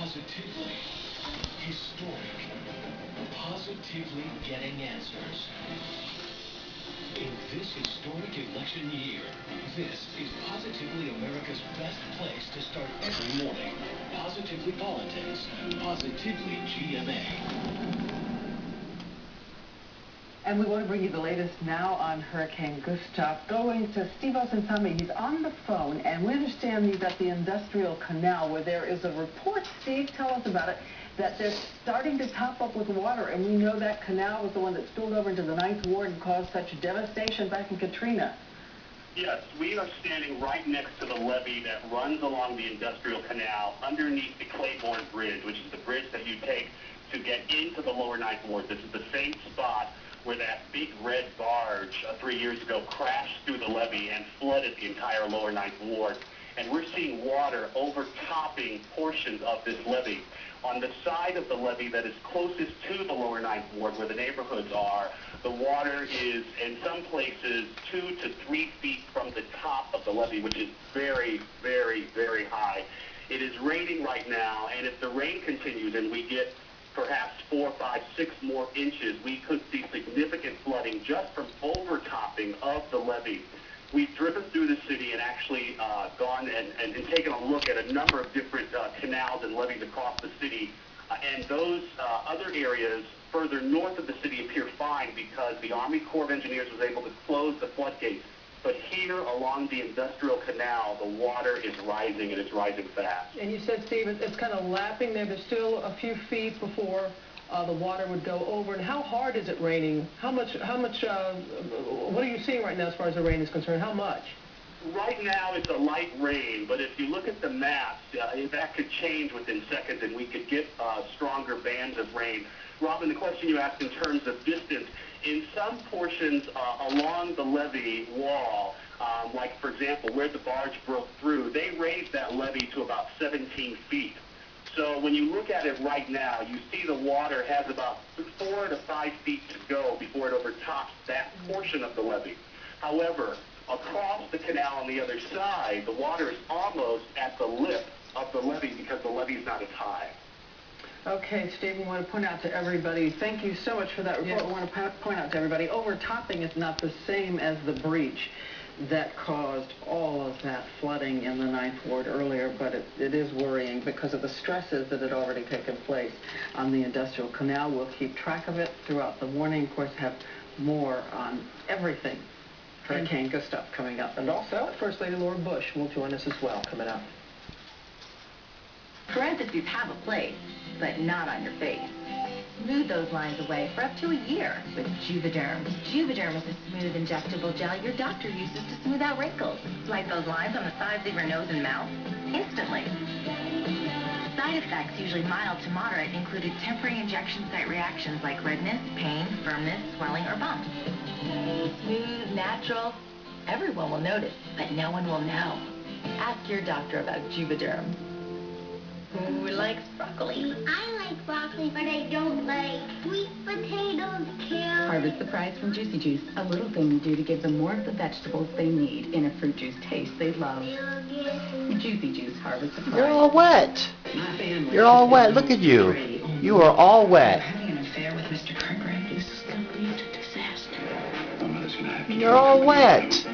Positively historic. Positively getting answers. In this historic election year, this is positively America's best place to start every morning. Positively Politics. Positively GMA. And we want to bring you the latest now on Hurricane Gustav. Going to Steve Osunsami. He's on the phone, and we understand he's at the Industrial Canal, where there is a report, Steve, tell us about it, that they're starting to top up with water, and we know that canal was the one that spilled over into the 9th Ward and caused such devastation back in Katrina. Yes, we are standing right next to the levee that runs along the Industrial Canal underneath the Claiborne Bridge, which is the bridge that you take to get into the lower 9th Ward. This is the same spot where that big red barge 3 years ago crashed through the levee and flooded the entire lower 9th Ward. And we're seeing water overtopping portions of this levee. On the side of the levee that is closest to the lower 9th Ward, where the neighborhoods are, the water is, in some places, 2 to 3 feet from the top of the levee, which is very, very, very high. It is raining right now, and if the rain continues and we get perhaps 4, 5, 6 more inches, we could see significant flooding just from overtopping of the levee. We've driven through the city and actually gone and taken a look at a number of different canals and levees across the city. And those other areas further north of the city appear fine because the Army Corps of Engineers was able to close the floodgates. But here along the Industrial Canal, the water is rising, and it's rising fast. And you said, Steve, it's kind of lapping there. There's still a few feet before the water would go over. And how hard is it raining? What are you seeing right now as far as the rain is concerned? How much? Right now it's a light rain, but if you look at the maps, that could change within seconds, and we could get stronger bands of rain. Robin, the question you asked in terms of distance, in some portions along the levee wall, like, for example, where the barge broke through, they raised that levee to about 17 feet. So when you look at it right now, you see the water has about 4 to 5 feet to go before it overtops that portion of the levee. However, across the canal on the other side, the water is almost at the lip of the levee because the levee is not as high. Okay, Steve, we want to point out to everybody, thank you so much for that report. Yes. We want to point out to everybody, overtopping is not the same as the breach that caused all of that flooding in the 9th Ward earlier, but it is worrying because of the stresses that had already taken place on the Industrial Canal. We'll keep track of it throughout the morning. Of course, have more on everything Hurricane Gustav coming up. And also, First Lady Laura Bush will join us as well coming up. Parentheses have a place, but not on your face. Smooth those lines away for up to a year with Juvederm. Juvederm is a smooth injectable gel your doctor uses to smooth out wrinkles. Like those lines on the sides of your nose and mouth, instantly. Side effects, usually mild to moderate, included temporary injection site reactions like redness, pain, firmness, swelling, or bumps. Smooth, natural. Everyone will notice, but no one will know. Ask your doctor about Juvederm. Who likes broccoli? I like broccoli, but I don't like sweet potatoes, carrots. Harvest the Prize from Juicy Juice, a little thing you do to give them more of the vegetables they need in a fruit juice taste they love. Juicy Juice, Harvest the Prize. You're all wet. You're all wet. Look at you. You are all wet. Having an affair with Mr. Cartwright is going to lead to disaster. You're all wet.